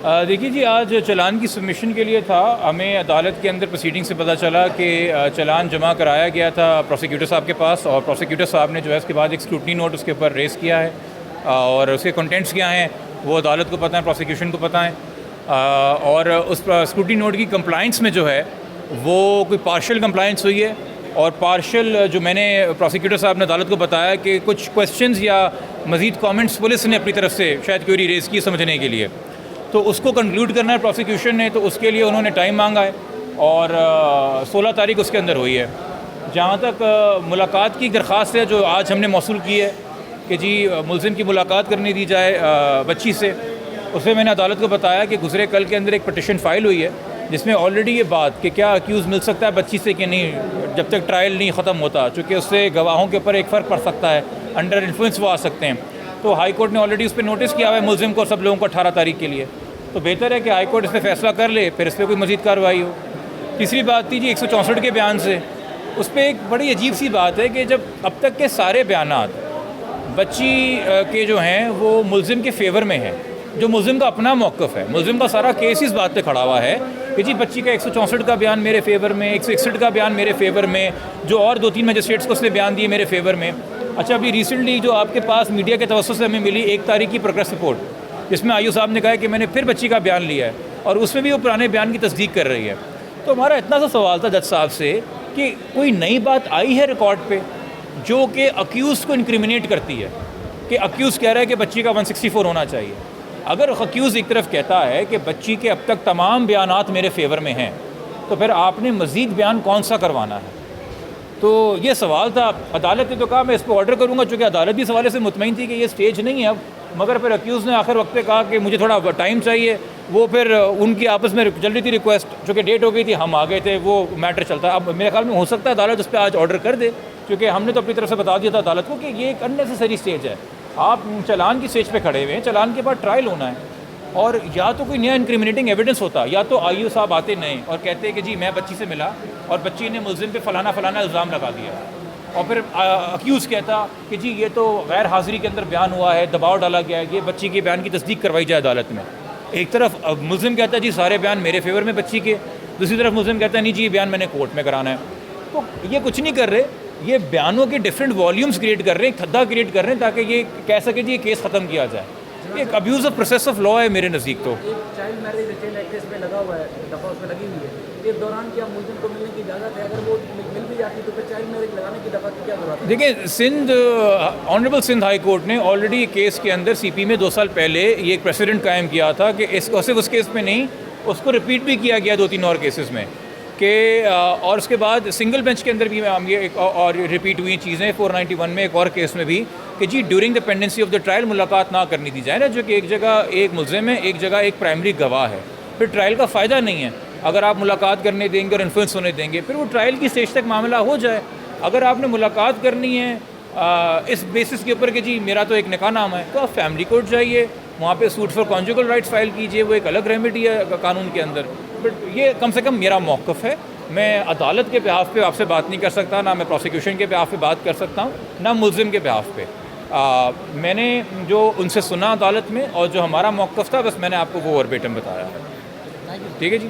देखिए जी, आज चालान की सबमिशन के लिए था। हमें अदालत के अंदर प्रोसीडिंग से पता चला कि चालान जमा कराया गया था प्रोसिक्यूटर साहब के पास, और प्रोसिक्यूटर साहब ने जो है उसके बाद एक स्क्रूटनी नोट उसके ऊपर रेज़ किया है, और उसके कंटेंट्स क्या हैं वो अदालत को पता है, प्रोसिक्यूशन को पता है। और उस स्क्रूटनी नोट की कंप्लाइंस में जो है वो कोई पार्शियल कंप्लाइंस हुई है, और पार्शियल जो मैंने प्रोसिक्यूटर साहब ने अदालत को बताया कि कुछ क्वेश्चंस या मज़ीद कमेंट्स पुलिस ने अपनी तरफ से शायद क्वेरी रेज़ की समझने के लिए, तो उसको कंक्लूड करना है प्रोसिक्यूशन ने, तो उसके लिए उन्होंने टाइम मांगा है, और 16 तारीख उसके अंदर हुई है। जहाँ तक मुलाकात की दरख्वास्त है जो आज हमने मौसूल की है कि जी मुलज़िम की मुलाकात करने दी जाए बच्ची से, उसमें मैंने अदालत को बताया कि गुज़रे कल के अंदर एक पटिशन फ़ाइल हुई है जिसमें ऑलरेडी ये बात कि क्या अक्यूज़ मिल सकता है बच्ची से कि नहीं, जब तक ट्रायल नहीं ख़त्म होता, चूँकि उससे गवाहों के ऊपर एक फ़र्क पड़ सकता है, अंडर इन्फ्लुएंस वो आ सकते हैं। तो हाई कोर्ट ने ऑलरेडी उस पर नोटिस किया हुआ है मुलज़िम को, सब लोगों को 18 तारीख के लिए। तो बेहतर है कि हाई कोर्ट इस पर फैसला कर ले, फिर इस पर कोई मज़ीद कार्रवाई हो। तीसरी बात थी जी 164 के बयान से, उस पर एक बड़ी अजीब सी बात है कि जब अब तक के सारे बयानात बच्ची के जो हैं वो मुलज़िम के फेवर में हैं, जो मुलज़िम का अपना मौक़िफ़ है, मुलज़िम का सारा केस इस बात पे खड़ा हुआ है कि जी बच्ची का 164 का बयान मेरे फेवर में, 161 का बयान मेरे फेवर में, जो और 2-3 मजिस्ट्रेट्स को उसने बयान दिए मेरे फेवर में। अच्छा, अभी रिसेंटली जो आपके पास मीडिया के तवज्जुह से हमें मिली 1 तारीख की प्रोग्रेस रिपोर्ट, जिसमें आयू साहब ने कहा कि मैंने फिर बच्ची का बयान लिया है, और उसमें भी वो पुराने बयान की तस्दीक कर रही है। तो हमारा इतना सा सवाल था जज साहब से कि कोई नई बात आई है रिकॉर्ड पे जो कि अक्यूज़ को इंक्रिमिनेट करती है, कि अक्यूज़ कह रहा है कि बच्ची का 164 होना चाहिए। अगर अक्यूज़ एक तरफ कहता है कि बच्ची के अब तक तमाम बयानात मेरे फेवर में हैं, तो फिर आपने मज़ीद बयान कौन सा करवाना है? तो ये सवाल था। अदालत ने तो कहा मैं इस पर ऑर्डर करूँगा, चूँकि अदालत भी इस हवाले से मुतमईन थी कि ये स्टेज नहीं है अब, मगर फिर अक्यूज़ ने आखिर वक्त पे कहा कि मुझे थोड़ा टाइम चाहिए। वो फिर उनकी आपस में चल रही थी रिक्वेस्ट, चूँकि डेट हो गई थी, हम आ गए थे, वो मैटर चलता है। अब मेरे ख्याल में हो सकता है अदालत उस पर आज ऑर्डर कर दे, क्योंकि हमने तो अपनी तरफ से बता दिया था अदालत को कि ये एक अननेसेसरी स्टेज है। आप चालान की स्टेज पे खड़े हुए हैं, चालान के बाद ट्रायल होना है, और या तो कोई नया इंक्रिमिनेटिंग एविडेंस होता, या तो आईओ साहब आते नए और कहते कि जी मैं बच्ची से मिला और बच्ची ने मुलज़िम पे फ़लाना फ़लाना इल्ज़ाम लगा दिया, और फिर अक्यूज़ कहता कि जी ये तो गैर हाज़िरी के अंदर बयान हुआ है, दबाव डाला गया है, ये बच्ची के बयान की तस्दीक करवाई जाए अदालत में। एक तरफ मुलज़िम कहता है जी सारे बयान मेरे फेवर में बच्ची के, दूसरी तरफ मुलज़िम कहता है नहीं जी ये बयान मैंने कोर्ट में कराना है। तो ये कुछ नहीं कर रहे, ये बयानों के डिफरेंट वॉल्यूम्स क्रिएट कर रहे हैं, खद्दा क्रिएट कर रहे हैं, ताकि ये कह सके जी ये केस ख़त्म किया जाए। एक abuse of process of law है मेरे नज़दीक। तो एक चाइल्ड मैरिज रिटेन एक्ट इस पे लगा हुआ है, दफ़ा उसमें लगी हुई है, इस दौरान क्या मुलज़िम को मिलने की इजाज़त है? अगर वो मिल भी जाती तो फिर चाइल्ड मैरिज लगाने की दफ़ा की क्या ज़रूरत है? देखिए, ऑनरेबल सिंध हाई कोर्ट ने ऑलरेडी केस के अंदर सीपी में 2 साल पहले ये एक प्रेसिडेंट कायम किया था कि इसको सिर्फ उस केस में नहीं, उसको रिपीट भी किया गया 2-3 और केसेस में कि और उसके बाद सिंगल बेंच के अंदर भी हम ये एक और रिपीट हुई चीज़ें 491 में एक और केस में भी कि जी during the pendency of the trial मुलाकात ना करनी दी जाए ना, जो कि एक जगह एक मुलज़िम है, एक जगह एक प्राइमरी गवाह है, फिर ट्रायल का फ़ायदा नहीं है। अगर आप मुलाकात करने देंगे और इन्फ्लुएंस होने देंगे, फिर वो ट्रायल की स्टेज तक मामला हो जाए। अगर आपने मुलाकात करनी है इस बेसिस के ऊपर कि जी मेरा तो एक निकाह नामा है, तो आप फैमिली कोर्ट जाइए, वहाँ पे suit for conjugal rights file कीजिए, वो एक अलग रेमेडी है कानून के अंदर। बट ये कम से कम मेरा मौक़िफ़ है। मैं अदालत के बिहाफ़ पे आपसे बात नहीं कर सकता, ना मैं प्रोसिक्यूशन के बिहाफ़ पे बात कर सकता हूँ, ना मुलज़िम के बिहाफ़ पे। मैंने जो उनसे सुना अदालत में और जो हमारा मौक़िफ़ था, बस मैंने आपको वो वर्बेटम बताया है। ठीक है जी।